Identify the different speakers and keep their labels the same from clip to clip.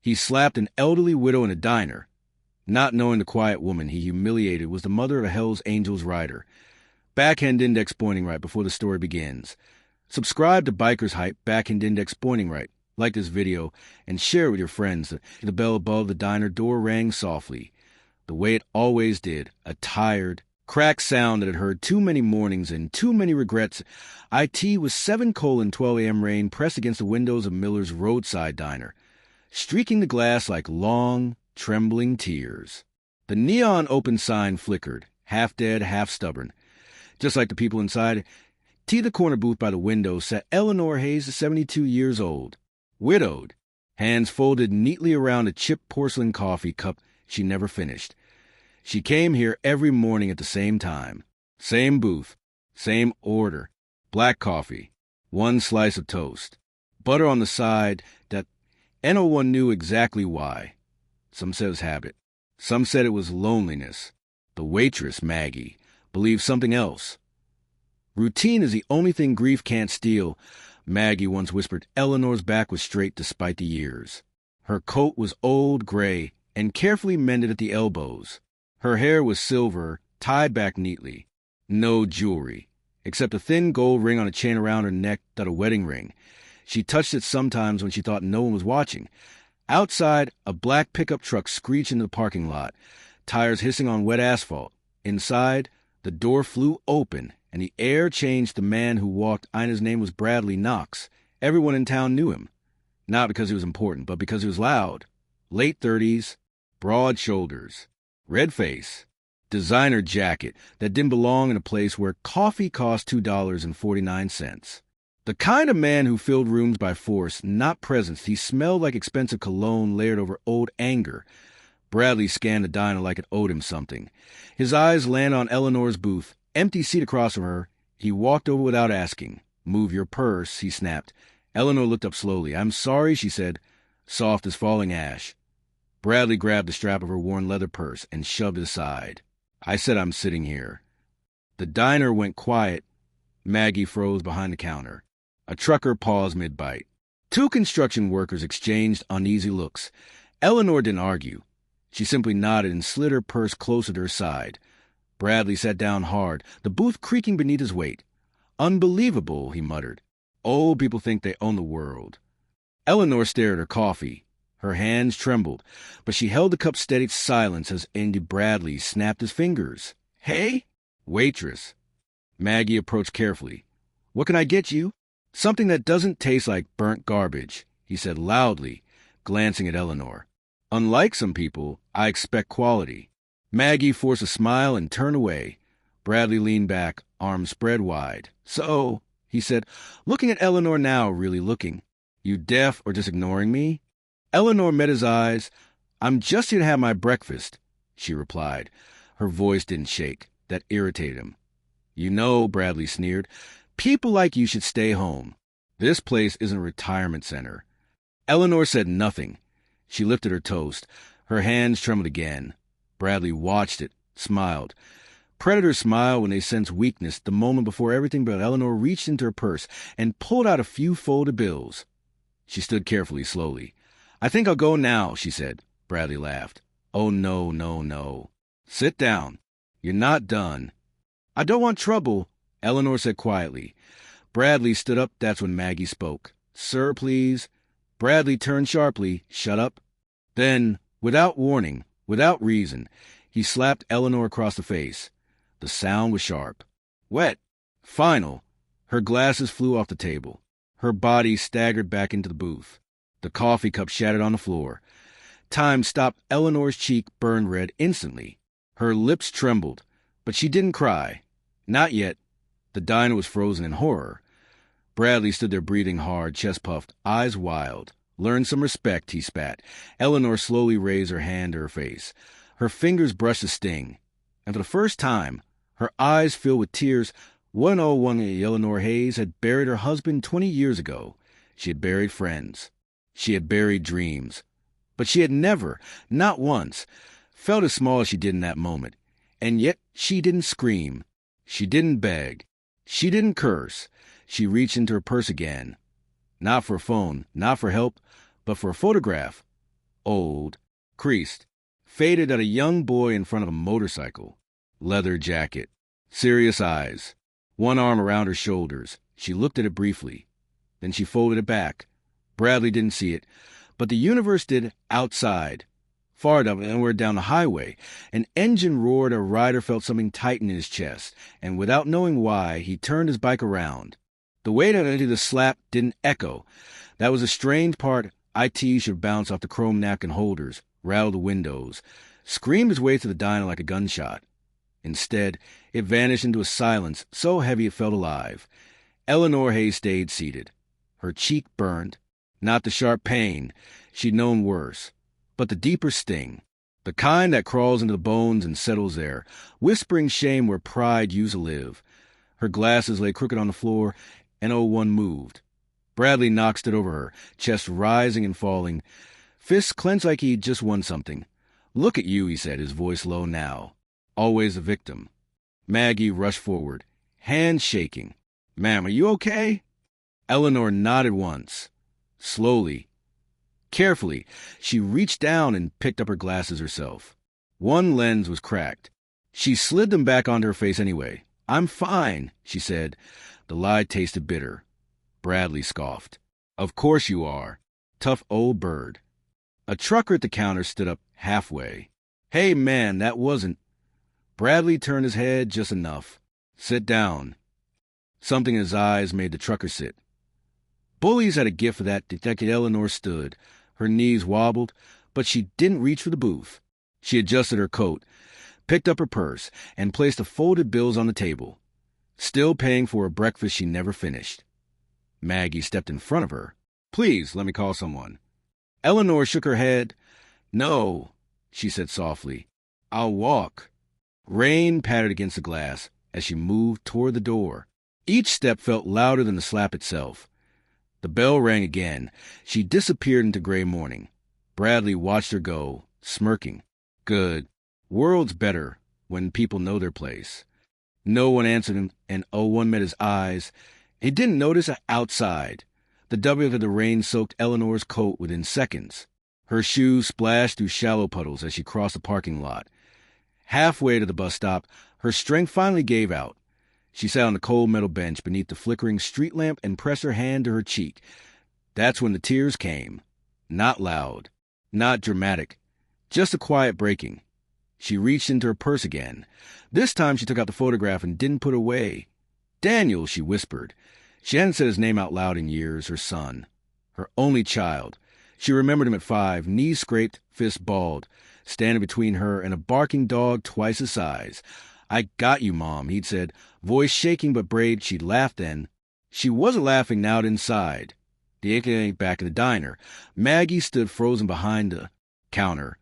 Speaker 1: He slapped an elderly widow in a diner, not knowing the quiet woman he humiliated was the mother of a Hell's Angels rider. Backhand index pointing right before the story begins. Subscribe to Bikershype Backhand Index Pointing Right. Like this video and share it with your friends. The bell above the diner door rang softly, the way it always did, a tired, cracked sound that had heard too many mornings and too many regrets. IT was 7:12 a.m. rain pressed against the windows of Miller's roadside diner, streaking the glass like long, trembling tears. The neon open sign flickered, half dead, half stubborn. Just like the people inside, the corner booth by the window sat Eleanor Hayes, 72 years old, widowed, hands folded neatly around a chipped porcelain coffee cup she never finished. She came here every morning at the same time. Same booth, same order. Black coffee, one slice of toast. Butter on the side that no one knew exactly why. Some said it was habit. Some said it was loneliness. The waitress, Maggie, believed something else. Routine is the only thing grief can't steal, Maggie once whispered. Eleanor's back was straight despite the years. Her coat was old gray and carefully mended at the elbows. Her hair was silver, tied back neatly. No jewelry, except a thin gold ring on a chain around her neck that a wedding ring. She touched it sometimes when she thought no one was watching. Outside, a black pickup truck screeched into the parking lot, tires hissing on wet asphalt. Inside, the door flew open, and the air changed. The man who walked, Ina's name was Bradley Knox. Everyone in town knew him. Not because he was important, but because he was loud. Late 30s, broad shoulders, red face, designer jacket that didn't belong in a place where coffee cost $2.49. The kind of man who filled rooms by force, not presence. He smelled like expensive cologne layered over old anger. Bradley scanned the diner like it owed him something. His eyes landed on Eleanor's booth, empty seat across from her. He walked over without asking. "Move your purse," he snapped. Eleanor looked up slowly. "I'm sorry," she said, soft as falling ash. Bradley grabbed the strap of her worn leather purse and shoved it aside. "I said I'm sitting here." The diner went quiet. Maggie froze behind the counter. A trucker paused mid-bite. Two construction workers exchanged uneasy looks. Eleanor didn't argue. She simply nodded and slid her purse closer to her side. Bradley sat down hard, the booth creaking beneath his weight. "Unbelievable," he muttered. "Old people think they own the world." Eleanor stared at her coffee. Her hands trembled, but she held the cup steady. Silence as Andy Bradley snapped his fingers. "Hey?" "Waitress." Maggie approached carefully. "What can I get you?" "Something that doesn't taste like burnt garbage," he said loudly, glancing at Eleanor. "Unlike some people, I expect quality." Maggie forced a smile and turned away. Bradley leaned back, arms spread wide. "So," he said, looking at Eleanor now, really looking, "you deaf or just ignoring me?" Eleanor met his eyes. "I'm just here to have my breakfast," she replied. Her voice didn't shake. That irritated him. "You know," Bradley sneered, "people like you should stay home. This place isn't a retirement center." Eleanor said nothing. She lifted her toast. Her hands trembled again. Bradley watched it, smiled. Predators smile when they sense weakness. The moment before everything but Eleanor reached into her purse and pulled out a few folded bills. She stood carefully, slowly. "I think I'll go now," she said. Bradley laughed. "Oh, no, no, no. Sit down. You're not done." "I don't want trouble," Eleanor said quietly. Bradley stood up. That's when Maggie spoke. "Sir, please." Bradley turned sharply. "Shut up." Then, without warning, without reason, he slapped Eleanor across the face. The sound was sharp. Wet. Final. Her glasses flew off the table. Her body staggered back into the booth. The coffee cup shattered on the floor. Time stopped. Eleanor's cheek burned red instantly. Her lips trembled, but she didn't cry. Not yet. The diner was frozen in horror. Bradley stood there breathing hard, chest puffed, eyes wild. "Learn some respect," he spat. Eleanor slowly raised her hand to her face. Her fingers brushed the sting. And for the first time, her eyes filled with tears. 101 Eleanor Hayes had buried her husband 20 years ago. She had buried friends. She had buried dreams. But she had never, not once, felt as small as she did in that moment. And yet she didn't scream. She didn't beg. She didn't curse. She reached into her purse again. Not for a phone, not for help, but for a photograph. old, creased, faded at a young boy in front of a motorcycle. Leather jacket, serious eyes, one arm around her shoulders. She looked at it briefly. Then she folded it back. Bradley didn't see it, but the universe did outside. Far down the highway, an engine roared. A rider felt something tighten in his chest, and without knowing why, he turned his bike around. The weight of the slap didn't echo. That was a strange part. IT should bounce off the chrome napkin holders, rattle the windows, screamed his way to the diner like a gunshot. Instead, it vanished into a silence so heavy it felt alive. Eleanor Hayes stayed seated. Her cheek burned. Not the sharp pain. She'd known worse. But the deeper sting. The kind that crawls into the bones and settles there, whispering shame where pride used to live. Her glasses lay crooked on the floor, and one moved. Bradley knocked it over her, chest rising and falling, fists clenched like he'd just won something. "Look at you," he said, his voice low now. Always a victim. Maggie rushed forward, hands shaking. "Ma'am, are you okay?" Eleanor nodded once. Slowly, carefully, she reached down and picked up her glasses herself. One lens was cracked. She slid them back onto her face anyway. "I'm fine," she said. The lie tasted bitter. Bradley scoffed. "Of course you are. Tough old bird." A trucker at the counter stood up halfway. "Hey, man, that wasn't—" Bradley turned his head just enough. "Sit down." Something in his eyes made the trucker sit. Bullies had a gift for that. Detective Eleanor stood. Her knees wobbled, but she didn't reach for the booth. She adjusted her coat, picked up her purse, and placed the folded bills on the table, still paying for a breakfast she never finished. Maggie stepped in front of her. "Please, let me call someone." Eleanor shook her head. "No," she said softly. "I'll walk." Rain pattered against the glass as she moved toward the door. Each step felt louder than the slap itself. The bell rang again. She disappeared into gray morning. Bradley watched her go, smirking. Good. World's better when people know their place. No one answered him, and one met his eyes. He didn't notice outside. The W of the rain soaked Eleanor's coat within seconds. Her shoes splashed through shallow puddles as she crossed the parking lot. Halfway to the bus stop, her strength finally gave out. She sat on the cold metal bench beneath the flickering street lamp and pressed her hand to her cheek. That's when the tears came. Not loud, not dramatic, just a quiet breaking. She reached into her purse again. This time she took out the photograph and didn't put it away. "Daniel," she whispered. She hadn't said his name out loud in years, her son. Her only child. She remembered him at 5, knees scraped, fists balled, standing between her and a barking dog twice his size. "I got you, Mom," he'd said, voice shaking but brave. She'd laughed then. She wasn't laughing now inside. The aka back in the diner. Maggie stood frozen behind the counter.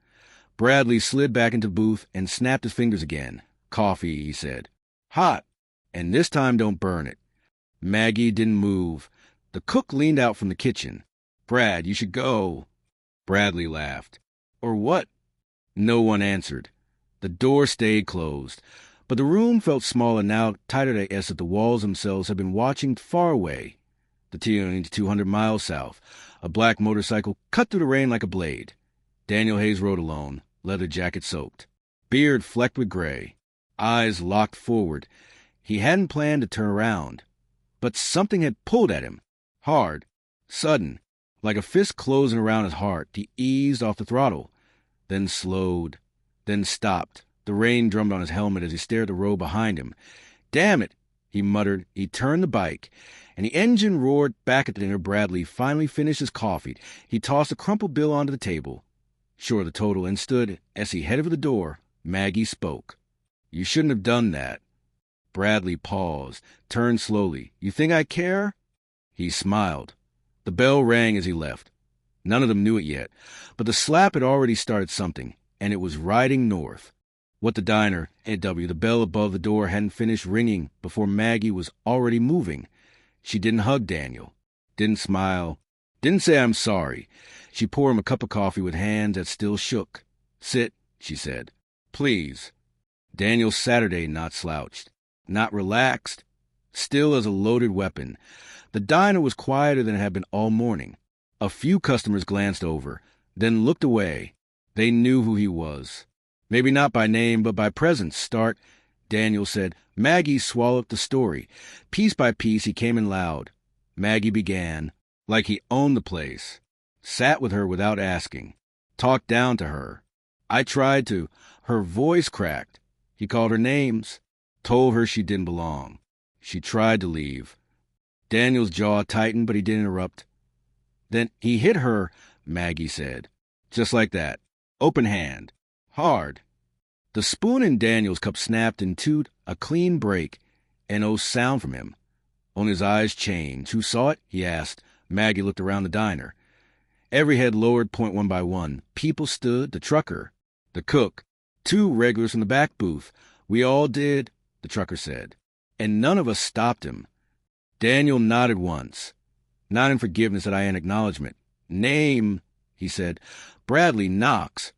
Speaker 1: Bradley slid back into the booth and snapped his fingers again. "Coffee," he said. "Hot. And this time don't burn it." Maggie didn't move. The cook leaned out from the kitchen. "Brad, you should go." Bradley laughed. "Or what?" No one answered. The door stayed closed. But the room felt smaller now, tighter as if the walls themselves had been watching far away. The T 200 miles south. A black motorcycle cut through the rain like a blade. Daniel Hayes rode alone, leather jacket soaked. Beard flecked with gray. Eyes locked forward. He hadn't planned to turn around. But something had pulled at him. Hard. Sudden. Like a fist closing around his heart. He eased off the throttle. Then slowed. Then stopped. The rain drummed on his helmet as he stared at the road behind him. "Damn it," he muttered. He turned the bike, and the engine roared back at the dinner. Bradley finally finished his coffee. He tossed a crumpled bill onto the table, sure of the total, and stood. As he headed for the door, Maggie spoke. "You shouldn't have done that." Bradley paused, turned slowly. "You think I care?" He smiled. The bell rang as he left. None of them knew it yet, but the slap had already started something, and it was riding north. What the diner, AW, the bell above the door hadn't finished ringing before Maggie was already moving. She didn't hug Daniel, didn't smile, didn't say "I'm sorry." She poured him a cup of coffee with hands that still shook. "Sit," she said. "Please." Daniel's Saturday not slouched, not relaxed, still as a loaded weapon. The diner was quieter than it had been all morning. A few customers glanced over. then looked away. They knew who he was. Maybe not by name, but by presence. Start, Daniel said. Maggie swallowed the story. Piece by piece, he came in loud. Maggie began, like he owned the place. Sat with her without asking. Talked down to her. I tried to. Her voice cracked. He called her names. Told her she didn't belong. She tried to leave. Daniel's jaw tightened, but he didn't interrupt. Then he hit her, Maggie said. Just like that. Open hand. Hard. The spoon in Daniel's cup snapped into a clean break, and no sound from him. Only his eyes changed. Who saw it? He asked. Maggie looked around the diner. Every head lowered, point one by one. People stood, the trucker, the cook, 2 regulars from the back booth. We all did, the trucker said. And none of us stopped him. Daniel nodded once. Not in forgiveness, I in acknowledgement. Name, he said. Bradley Knox,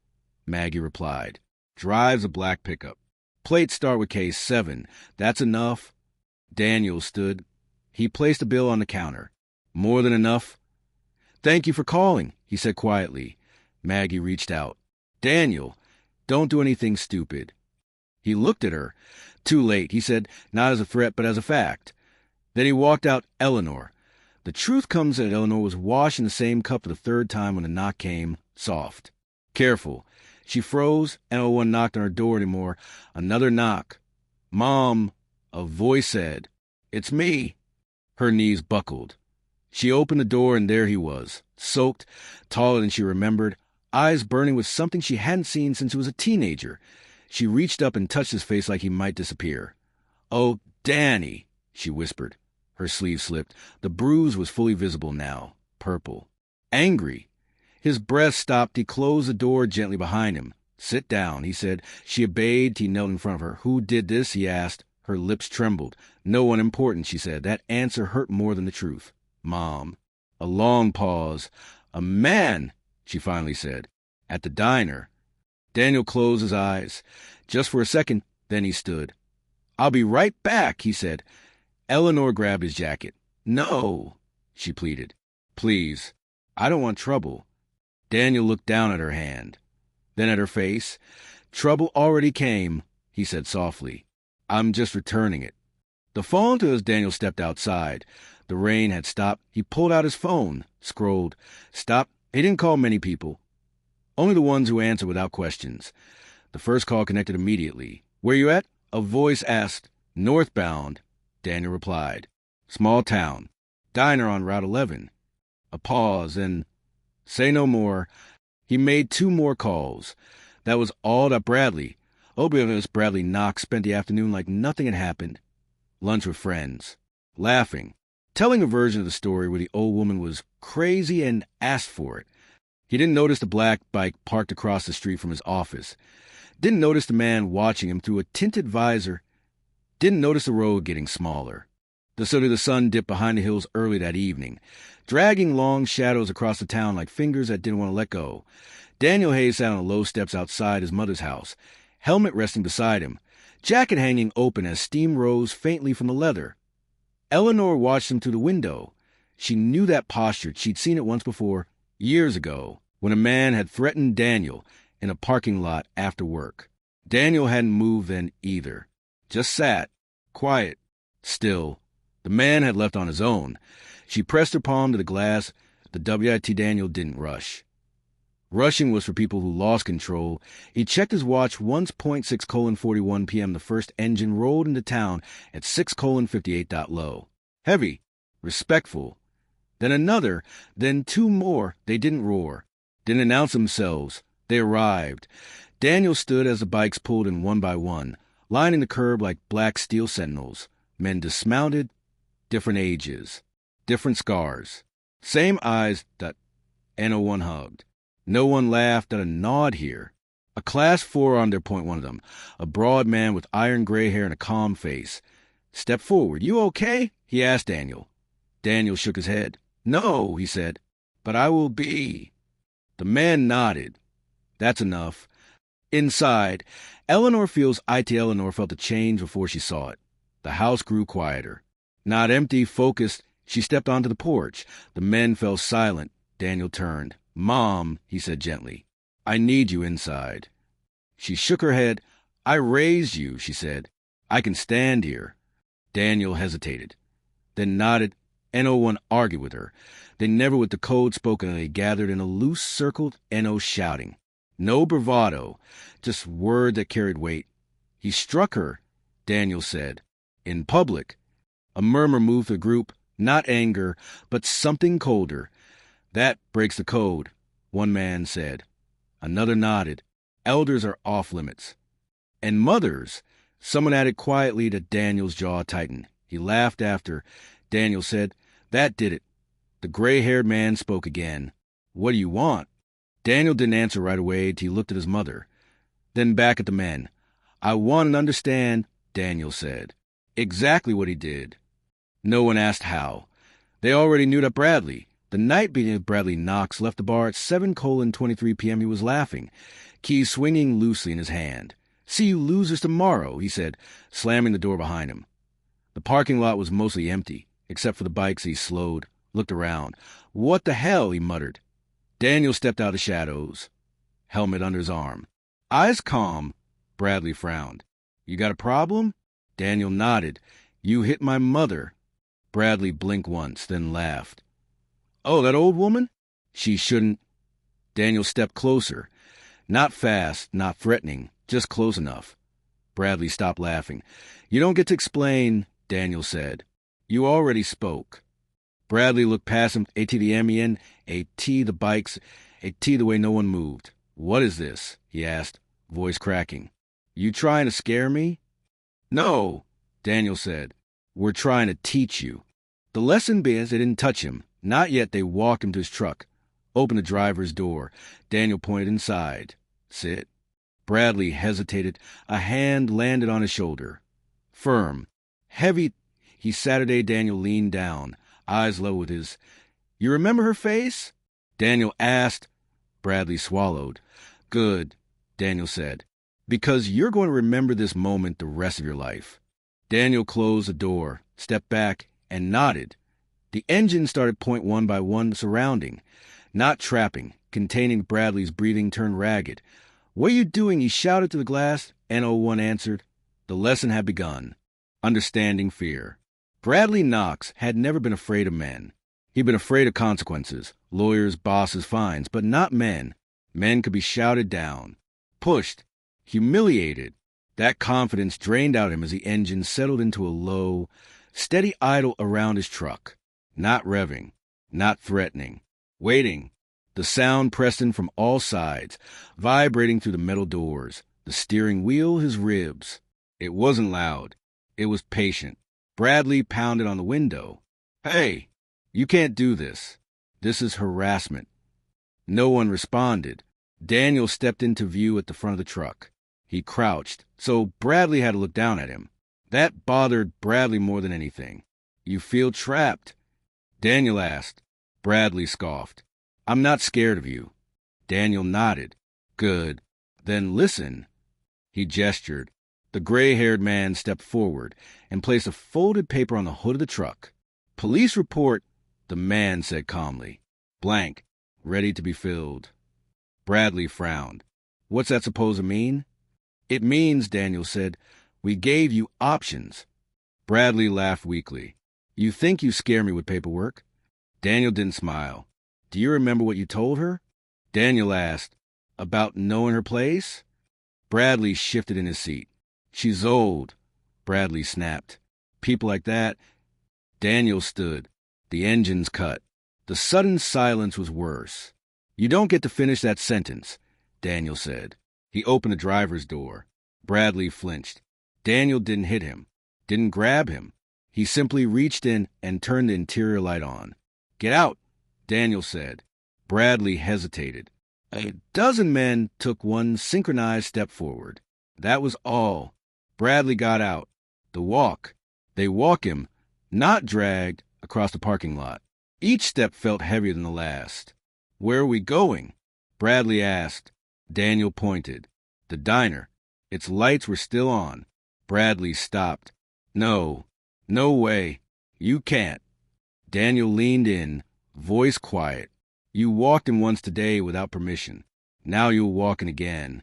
Speaker 1: Maggie replied. Drives a black pickup. Plates start with case 7. That's enough. Daniel stood. He placed a bill on the counter. More than enough. Thank you for calling, he said quietly. Maggie reached out. Daniel, don't do anything stupid. He looked at her. Too late, he said, not as a threat, but as a fact. Then he walked out Eleanor. The truth comes that Eleanor was washing the same cup for the 3rd time when the knock came, soft. Careful. She froze, and no one knocked on her door anymore. Another knock. Mom, a voice said. It's me. Her knees buckled. She opened the door, and there he was, soaked, taller than she remembered, eyes burning with something she hadn't seen since she was a teenager. She reached up and touched his face like he might disappear. Oh, Danny, she whispered. Her sleeve slipped. The bruise was fully visible now, purple. Angry. His breath stopped. He closed the door gently behind him. Sit down, he said. She obeyed. He knelt in front of her. Who did this? He asked. Her lips trembled. No one important, she said. That answer hurt more than the truth. Mom. A long pause. A man, she finally said. At the diner. Daniel closed his eyes. Just for a second, then he stood. I'll be right back, he said. Eleanor grabbed his jacket. No, she pleaded. Please, I don't want trouble. Daniel looked down at her hand, then at her face. Trouble already came, he said softly. I'm just returning it. The phone to as Daniel stepped outside. The rain had stopped. He pulled out his phone, scrolled. Stop. He didn't call many people. Only the ones who answered without questions. The first call connected immediately. Where you at? A voice asked. Northbound, Daniel replied. Small town. Diner on Route 11. A pause, and say no more. He made 2 more calls. That was all that Bradley. Oblivious Bradley Knox spent the afternoon like nothing had happened. Lunch with friends. Laughing. Telling a version of the story where the old woman was crazy and asked for it. He didn't notice the black bike parked across the street from his office. Didn't notice the man watching him through a tinted visor. Didn't notice the road getting smaller. The sun dipped behind the hills early that evening, dragging long shadows across the town like fingers that didn't want to let go. Daniel Hayes sat on the low steps outside his mother's house, helmet resting beside him, jacket hanging open as steam rose faintly from the leather. Eleanor watched him through the window. She knew that posture. She'd seen it once before, years ago, when a man had threatened Daniel in a parking lot after work. Daniel hadn't moved then either. Just sat, quiet, still. The man had left on his own. She pressed her palm to the glass. The WIT Daniel didn't rush. Rushing was for people who lost control. He checked his watch. 1:6:41 p.m. The first engine rolled into town at 6:58. Low. Heavy. Respectful. Then another. Then 2 more. They didn't roar. Didn't announce themselves. They arrived. Daniel stood as the bikes pulled in one by one, lining the curb like black steel sentinels. Men dismounted. Different ages. Different scars. Same eyes that no one hugged. No one laughed at a nod here. A class 4 on their point, one of them. A broad man with iron gray hair and a calm face. Step forward. You okay? He asked Daniel. Daniel shook his head. No, he said. But I will be. The man nodded. That's enough. Inside, Eleanor feels IT Eleanor felt a change before she saw it. The house grew quieter. Not empty, focused, she stepped onto the porch. The men fell silent. Daniel turned. "Mom," he said gently, "I need you inside." She shook her head. "I raised you," she said. "I can stand here." Daniel hesitated, then nodded. No one argued with her. They never with the code spoken, and they gathered in a loose circle, No shouting. No bravado, just word that carried weight. "He struck her," Daniel said. "In public." A murmur moved the group, not anger, but something colder. "That breaks the code," one man said. Another nodded. "Elders are off limits." "And mothers," someone added quietly. To Daniel's jaw tightened. He laughed after. Daniel said, "That did it." The gray-haired man spoke again. "What do you want?" Daniel didn't answer right away. He looked at his mother, then back at the men. "I want to understand," Daniel said, "exactly what he did." No one asked how. They already knew that Bradley, the night beating Bradley Knox, left the bar at 7:23 p.m. He was laughing, keys swinging loosely in his hand. "See you losers tomorrow," he said, slamming the door behind him. The parking lot was mostly empty, except for the bikes. He slowed, looked around. "What the hell?" he muttered. Daniel stepped out of the shadows, helmet under his arm. Eyes calm, Bradley frowned. "You got a problem?" Daniel nodded. "You hit my mother." Bradley blinked once, then laughed. "Oh, that old woman? She shouldn't." Daniel stepped closer. Not fast, not threatening, just close enough. Bradley stopped laughing. "You don't get to explain," Daniel said. "You already spoke." Bradley looked past him, AT the MEN, AT the bikes, AT the way no one moved. "What is this?" he asked, voice cracking. "You trying to scare me?" "No," Daniel said. "We're trying to teach you." The lesson being, they didn't touch him. Not yet. They walked him to his truck, opened the driver's door. Daniel pointed inside. "Sit." Bradley hesitated. A hand landed on his shoulder. Firm. Heavy. He Saturday. Daniel leaned down, eyes low with his. "You remember her face?" Daniel asked. Bradley swallowed. "Good," Daniel said, "because you're going to remember this moment the rest of your life." Daniel closed the door, stepped back, and nodded. The engine started point one by one, surrounding, not trapping, containing. Bradley's breathing turned ragged. "What are you doing?" he shouted to the glass. N01 answered. The lesson had begun. Understanding fear. Bradley Knox had never been afraid of men. He'd been afraid of consequences, lawyers, bosses, fines, but not men. Men could be shouted down, pushed, humiliated. That confidence drained out of him as the engine settled into a low, steady idle around his truck. Not revving, not threatening, waiting. The sound pressed in from all sides, vibrating through the metal doors, the steering wheel, his ribs. It wasn't loud. It was patient. Bradley pounded on the window. "Hey, you can't do this. This is harassment." No one responded. Daniel stepped into view at the front of the truck. He crouched, so Bradley had to look down at him. That bothered Bradley more than anything. "You feel trapped?" Daniel asked. Bradley scoffed. "I'm not scared of you." Daniel nodded. "Good. Then listen." He gestured. The gray-haired man stepped forward and placed a folded paper on the hood of the truck. "Police report," the man said calmly. "Blank. Ready to be filled." Bradley frowned. "What's that supposed to mean?" "It means," Daniel said, "we gave you options." Bradley laughed weakly. "You think you scare me with paperwork?" Daniel didn't smile. "Do you remember what you told her?" Daniel asked. "About knowing her place?" Bradley shifted in his seat. "She's old," Bradley snapped. "People like that." Daniel stood. The engines cut. The sudden silence was worse. "You don't get to finish that sentence," Daniel said. He opened the driver's door. Bradley flinched. Daniel didn't hit him, didn't grab him. He simply reached in and turned the interior light on. "Get out," Daniel said. Bradley hesitated. A dozen men took one synchronized step forward. That was all. Bradley got out. The walk. They walk him, not dragged, across the parking lot. Each step felt heavier than the last. "Where are we going?" Bradley asked. Daniel pointed. "The diner." Its lights were still on. Bradley stopped. "No. No way. You can't." Daniel leaned in, voice quiet. You walked in once today without permission. Now you'll walk in again.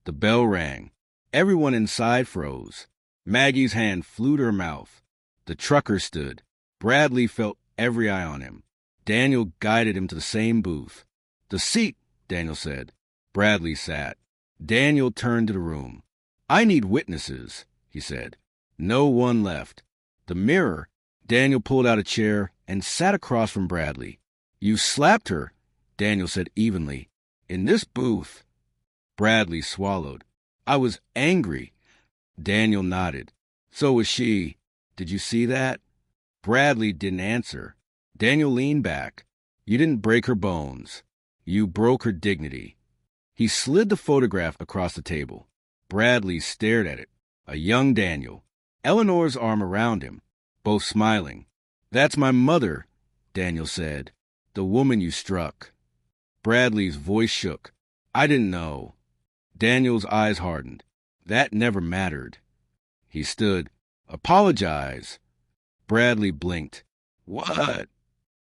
Speaker 1: The bell rang. Everyone inside froze. Maggie's hand flew to her mouth. The trucker stood. Bradley felt every eye on him. Daniel guided him to the same booth. "The seat," Daniel said. Bradley sat. Daniel turned to the room. "I need witnesses," he said. No one left. The mirror. Daniel pulled out a chair and sat across from Bradley. "You slapped her," Daniel said evenly. "In this booth." Bradley swallowed. "I was angry." Daniel nodded. "So was she. Did you see that?" Bradley didn't answer. Daniel leaned back. "You didn't break her bones. You broke her dignity." He slid the photograph across the table. Bradley stared at it. A young Daniel. Eleanor's arm around him, both smiling. "That's my mother," Daniel said. "The woman you struck." Bradley's voice shook. "I didn't know." Daniel's eyes hardened. "That never mattered." He stood. "Apologize." Bradley blinked. "What?"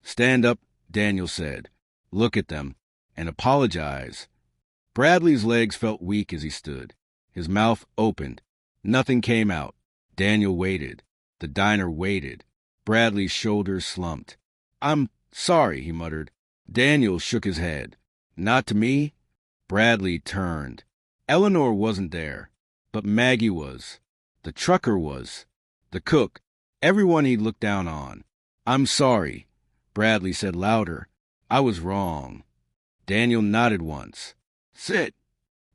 Speaker 1: "Stand up," Daniel said. "Look at them. And apologize." Bradley's legs felt weak as he stood. His mouth opened. Nothing came out. Daniel waited. The diner waited. Bradley's shoulders slumped. "I'm sorry," he muttered. Daniel shook his head. "Not to me?" Bradley turned. Eleanor wasn't there, but Maggie was. The trucker was. The cook. Everyone he'd looked down on. "I'm sorry," Bradley said louder. "I was wrong." Daniel nodded once. "Sit."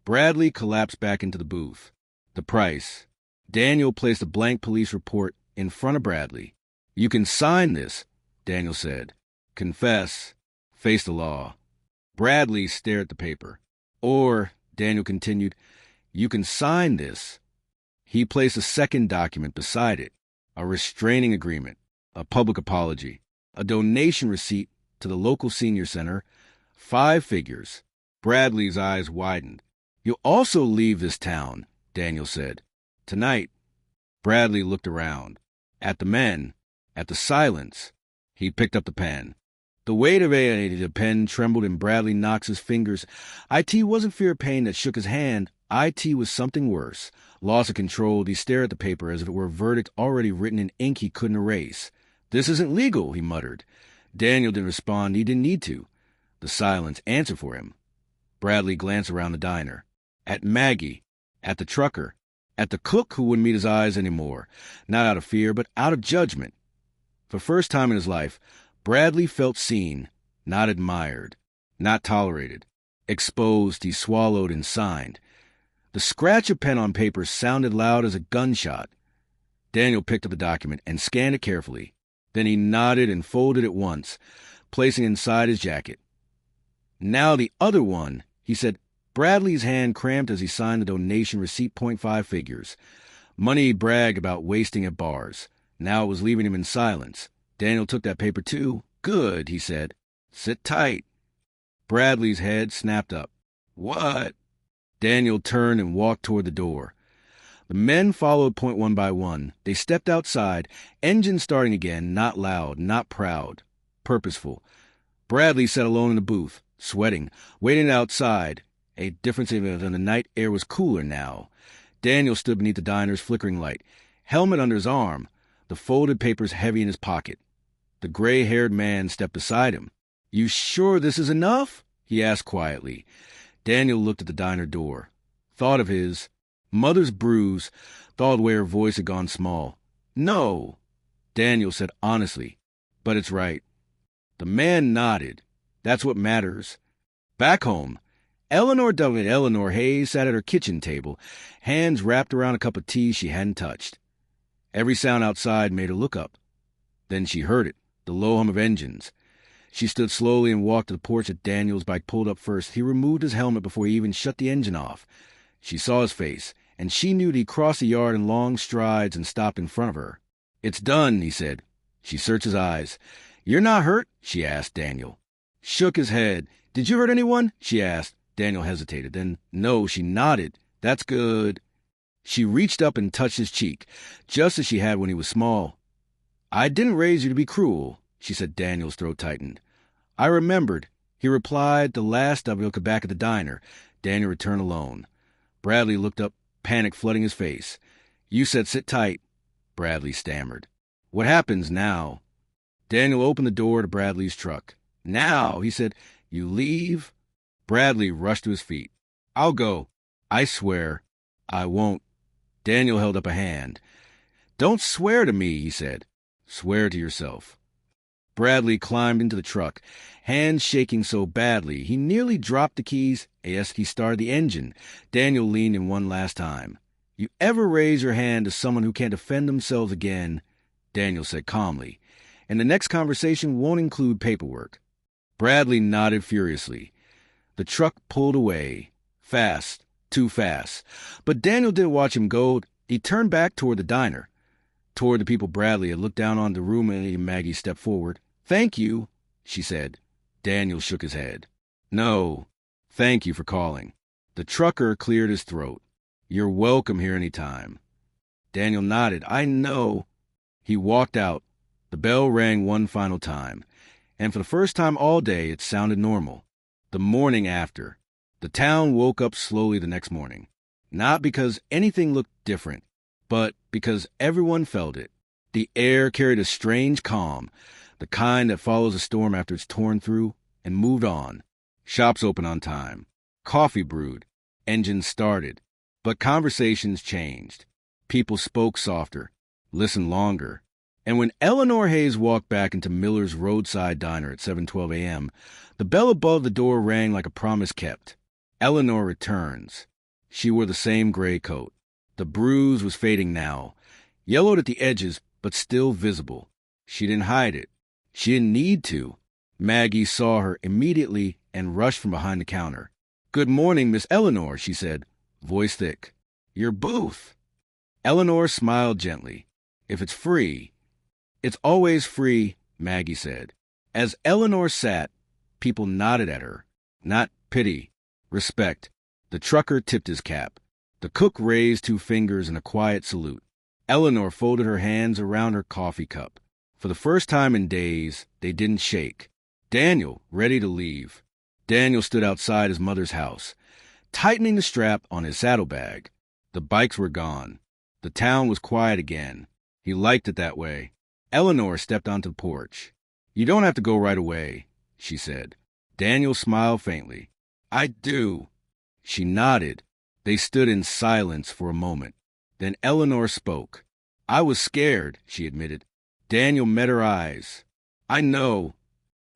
Speaker 1: Bradley collapsed back into the booth. The price. Daniel placed a blank police report in front of Bradley. "You can sign this," Daniel said. "Confess. Face the law." Bradley stared at the paper. "Or," Daniel continued, "you can sign this." He placed a second document beside it. A restraining agreement. A public apology. A donation receipt to the local senior center. 5 figures. Bradley's eyes widened. "You'll also leave this town," Daniel said. "Tonight." Bradley looked around. At the men. At the silence. He picked up the pen. The weight of the pen trembled in Bradley Knox's fingers. IT wasn't fear of pain that shook his hand. IT was something worse. Loss of control, he stared at the paper as if it were a verdict already written in ink he couldn't erase. "This isn't legal," he muttered. Daniel didn't respond. He didn't need to. The silence answered for him. Bradley glanced around the diner. At Maggie. At the trucker. At the cook who wouldn't meet his eyes anymore. Not out of fear, but out of judgment. For the first time in his life, Bradley felt seen, not admired, not tolerated. Exposed, he swallowed and signed. The scratch of pen on paper sounded loud as a gunshot. Daniel picked up the document and scanned it carefully. Then he nodded and folded it once, placing it inside his jacket. "Now the other one," he said. Bradley's hand cramped as he signed the donation receipt. 0.5 figures. Money he bragged about wasting at bars. Now it was leaving him in silence. Daniel took that paper too. "Good," he said. "Sit tight." Bradley's head snapped up. "What?" Daniel turned and walked toward the door. The men followed point one by one. They stepped outside, engine starting again, not loud, not proud, purposeful. Bradley sat alone in the booth, sweating, waiting outside. A difference in the night air was cooler now. Daniel stood beneath the diner's flickering light, helmet under his arm, the folded papers heavy in his pocket. The gray-haired man stepped beside him. "You sure this is enough?" he asked quietly. Daniel looked at the diner door. Thought of his mother's bruise, thought of where her voice had gone small. "No," Daniel said honestly, "but it's right." The man nodded. "That's what matters." Back home, Eleanor Hayes sat at her kitchen table, hands wrapped around a cup of tea she hadn't touched. Every sound outside made her look up. Then she heard it, the low hum of engines. She stood slowly and walked to the porch that Daniel's bike pulled up first. He removed his helmet before he even shut the engine off. She saw his face, and she knew that he crossed the yard in long strides and stopped in front of her. "It's done," he said. She searched his eyes. "You're not hurt?" she asked Daniel. Shook his head. "Did you hurt anyone?" she asked. Daniel hesitated. Then, "No," she nodded. "That's good." She reached up and touched his cheek, just as she had when he was small. "I didn't raise you to be cruel," she said. Daniel's throat tightened. "I remembered," He replied the last of it back at the diner. Daniel returned alone. Bradley looked up, panic flooding his face. "You said sit tight," Bradley stammered. "What happens now?" Daniel opened the door to Bradley's truck. "Now," he said. "You leave?" Bradley rushed to his feet. "I'll go. I swear I won't." Daniel held up a hand. "Don't swear to me," he said. "Swear to yourself." Bradley climbed into the truck, hands shaking so badly he nearly dropped the keys. Yes, he started the engine. Daniel leaned in one last time. "You ever raise your hand to someone who can't defend themselves again?" Daniel said calmly. "And the next conversation won't include paperwork." Bradley nodded furiously. The truck pulled away. Fast. Too fast. But Daniel didn't watch him go. He turned back toward the diner. Toward the people Bradley had looked down on the room, and Maggie stepped forward. "Thank you," she said. Daniel shook his head. "No, thank you for calling." The trucker cleared his throat. "You're welcome here any time." Daniel nodded. "I know." He walked out. The bell rang one final time, and for the first time all day it sounded normal. The morning after. The town woke up slowly the next morning. Not because anything looked different, but because everyone felt it. The air carried a strange calm, the kind that follows a storm after it's torn through, and moved on. Shops opened on time. Coffee brewed. Engines started. But conversations changed. People spoke softer, listened longer. And when Eleanor Hayes walked back into Miller's roadside diner at 7:12 a.m., the bell above the door rang like a promise kept. Eleanor returns. She wore the same gray coat. The bruise was fading now, yellowed at the edges, but still visible. She didn't hide it. She didn't need to. Maggie saw her immediately and rushed from behind the counter. "Good morning, Miss Eleanor," she said, voice thick. "Your booth." Eleanor smiled gently. "If it's free." "It's always free," Maggie said. As Eleanor sat, people nodded at her. Not pity, respect. The trucker tipped his cap. The cook raised 2 fingers in a quiet salute. Eleanor folded her hands around her coffee cup. For the first time in days, they didn't shake. Daniel, ready to leave. Daniel stood outside his mother's house, tightening the strap on his saddlebag. The bikes were gone. The town was quiet again. He liked it that way. Eleanor stepped onto the porch. "You don't have to go right away," she said. Daniel smiled faintly. "I do." She nodded. They stood in silence for a moment. Then Eleanor spoke. "I was scared," she admitted. Daniel met her eyes. "I know,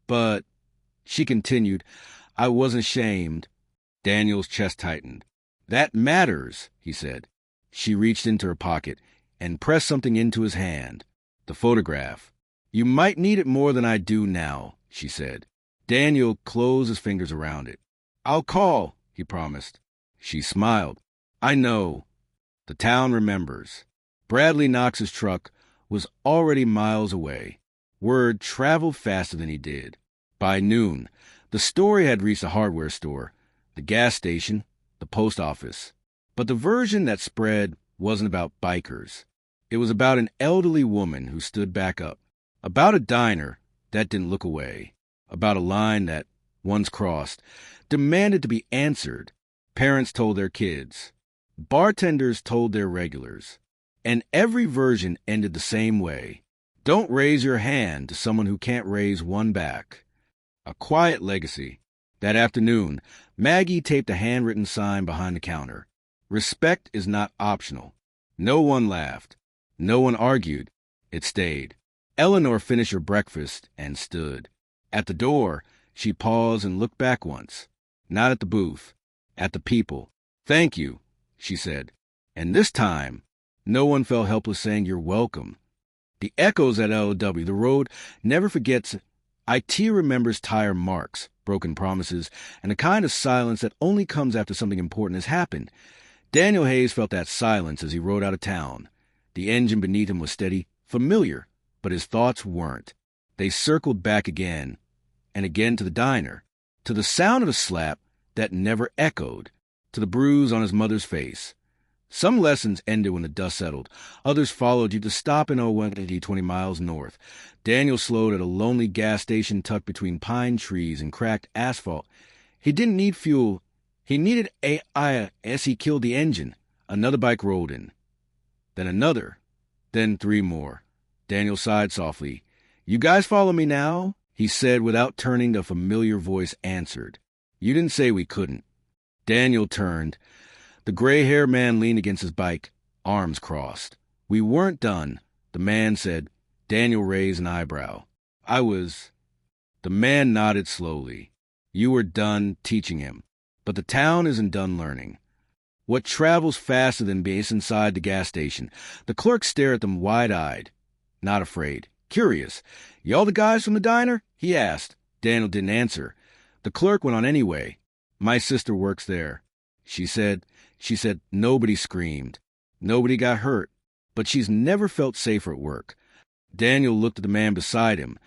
Speaker 1: but," she continued, "I wasn't ashamed." Daniel's chest tightened. "That matters," he said. She reached into her pocket and pressed something into his hand. The photograph. "You might need it more than I do now," she said. Daniel closed his fingers around it. "I'll call," he promised. She smiled. "I know." The town remembers. Bradley Knox's truck was already miles away. Word traveled faster than he did. By noon, the story had reached the hardware store, the gas station, the post office. But the version that spread wasn't about bikers. It was about an elderly woman who stood back up, about a diner that didn't look away, about a line that, once crossed, demanded to be answered. Parents told their kids. Bartenders told their regulars. And every version ended the same way. Don't raise your hand to someone who can't raise one back. A quiet legacy. That afternoon, Maggie taped a handwritten sign behind the counter. Respect is not optional. No one laughed. No one argued. It stayed. Eleanor finished her breakfast and stood. At the door, she paused and looked back once. Not at the booth. At the people. "Thank you," she said. And this time, no one felt helpless saying you're welcome. The echoes at LOW, the road never forgets. IT remembers tire marks, broken promises, and the kind of silence that only comes after something important has happened. Daniel Hayes felt that silence as he rode out of town. The engine beneath him was steady, familiar, but his thoughts weren't. They circled back again, and again to the diner, to the sound of the slap that never echoed, to the bruise on his mother's face. Some lessons ended when the dust settled. Others followed you to stop in 20 miles north. Daniel slowed at a lonely gas station tucked between pine trees and cracked asphalt. He didn't need fuel. He needed AI as he killed the engine. Another bike rolled in. Then another. Then 3 more. Daniel sighed softly. "You guys follow me now?" he said without turning. The familiar voice answered. "You didn't say we couldn't." Daniel turned. The gray-haired man leaned against his bike, arms crossed. "We weren't done," the man said. Daniel raised an eyebrow. "I was..." The man nodded slowly. "You were done teaching him. But the town isn't done learning. What travels faster than base inside the gas station?" The clerk stared at them wide-eyed, not afraid, curious. "Y'all the guys from the diner?" he asked. Daniel didn't answer. The clerk went on anyway. "My sister works there." She said, nobody screamed. Nobody got hurt. But she's never felt safer at work. Daniel looked at the man beside him.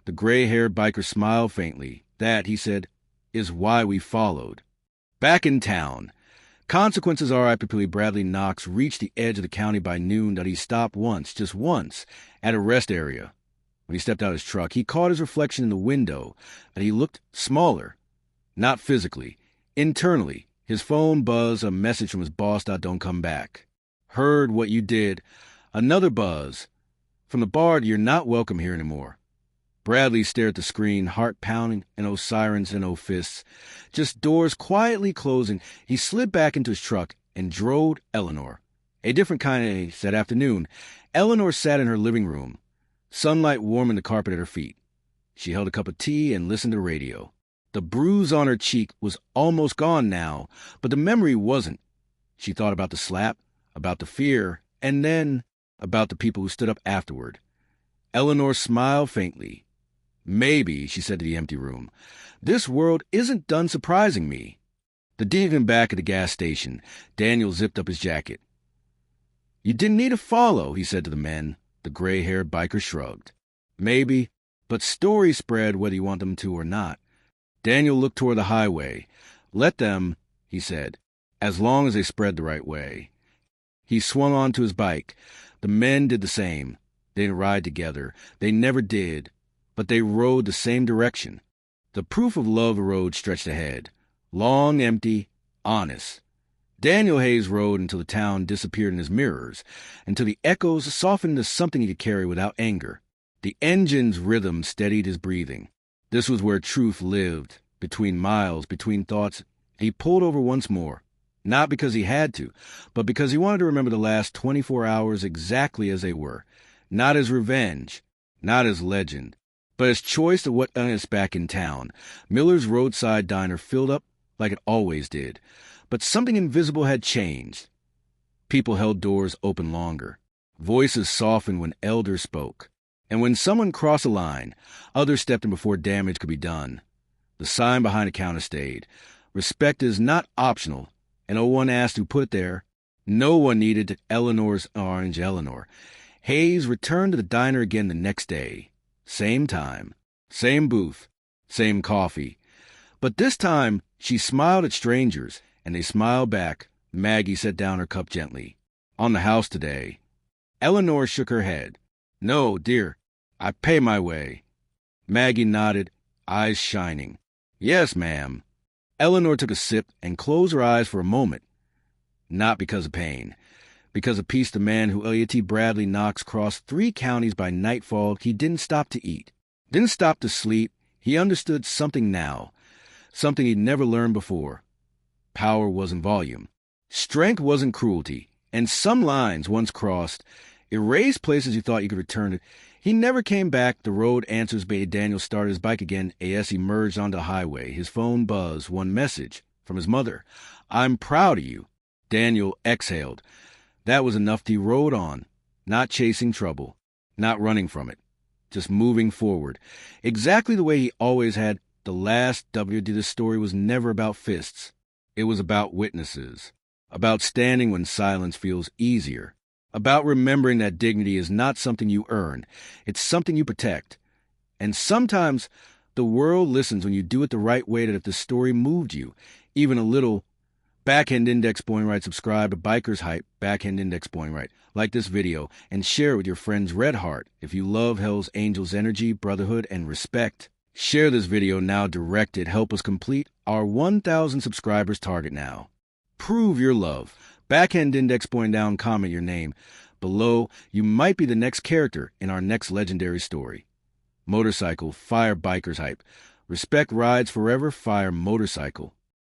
Speaker 1: The gray-haired biker smiled faintly. "That," he said, "is why we followed." Back in town. Consequences R.I.P. Bradley Knox reached the edge of the county by noon that he stopped once, just once, at a rest area. When he stepped out of his truck, he caught his reflection in the window, but he looked smaller. Not physically. Internally. His phone buzzed, a message from his boss that don't come back. "Heard what you did." Another buzz. From the bar, "You're not welcome here anymore." Bradley stared at the screen, heart pounding, and no sirens and no fists. Just doors quietly closing. He slid back into his truck and drove Eleanor. A different kind of that afternoon. Eleanor sat in her living room, sunlight warming the carpet at her feet. She held a cup of tea and listened to radio. The bruise on her cheek was almost gone now, but the memory wasn't. She thought about the slap, about the fear, and then about the people who stood up afterward. Eleanor smiled faintly. "Maybe," she said to the empty room, "this world isn't done surprising me." The demon back at the gas station. Daniel zipped up his jacket. "You didn't need to follow," he said to the men. The gray-haired biker shrugged. "Maybe, but stories spread whether you want them to or not." Daniel looked toward the highway. "Let them," he said, "as long as they spread the right way." He swung onto his bike. The men did the same. They didn't ride together. They never did. But they rode the same direction. The proof of love road stretched ahead. Long, empty, honest. Daniel Hayes rode until the town disappeared in his mirrors, until the echoes softened into something he could carry without anger. The engine's rhythm steadied his breathing. This was where truth lived, between miles, between thoughts. He pulled over once more, not because he had to, but because he wanted to remember the last 24 hours exactly as they were, not as revenge, not as legend, but as choice of what is back in town. Miller's roadside diner filled up like it always did, but something invisible had changed. People held doors open longer. Voices softened when elders spoke. And when someone crossed a line, others stepped in before damage could be done. The sign behind the counter stayed. "Respect is not optional," and no one asked who put it there. No one needed Eleanor's orange Eleanor. Hayes returned to the diner again the next day. Same time, same booth, same coffee. But this time, she smiled at strangers, and they smiled back. Maggie set down her cup gently. "On the house today." Eleanor shook her head. "No, dear, I pay my way." Maggie nodded, eyes shining. "Yes, ma'am." Eleanor took a sip and closed her eyes for a moment. Not because of pain. Because of peace, the man who L.A.T. Bradley Knox crossed 3 counties by nightfall, he didn't stop to eat, didn't stop to sleep. He understood something now, something he'd never learned before. Power wasn't volume. Strength wasn't cruelty. And some lines, once crossed, erased places you thought you could return to. He never came back. The road answers made Daniel start his bike again as he merged onto the highway. His phone buzzed. One message from his mother. "I'm proud of you." Daniel exhaled. That was enough. He rode on, not chasing trouble, not running from it, just moving forward. Exactly the way he always had. The last WD this story was never about fists. It was about witnesses, about standing when silence feels easier, about remembering that dignity is not something you earn. It's something you protect. And sometimes the world listens when you do it the right way, that if the story moved you, even a little, Backhand Index Boing Right. Subscribe to Bikershype, Backhand Index Boing Right. Like this video and share it with your friends Red Heart if you love Hell's Angels energy, brotherhood, and respect. Share this video now directed. Help us complete our 1,000 subscribers target now. Prove your love. Backhand Index Boing Down, comment your name. Below, you might be the next character in our next legendary story. Motorcycle, fire Bikershype. Respect rides forever, fire motorcycle.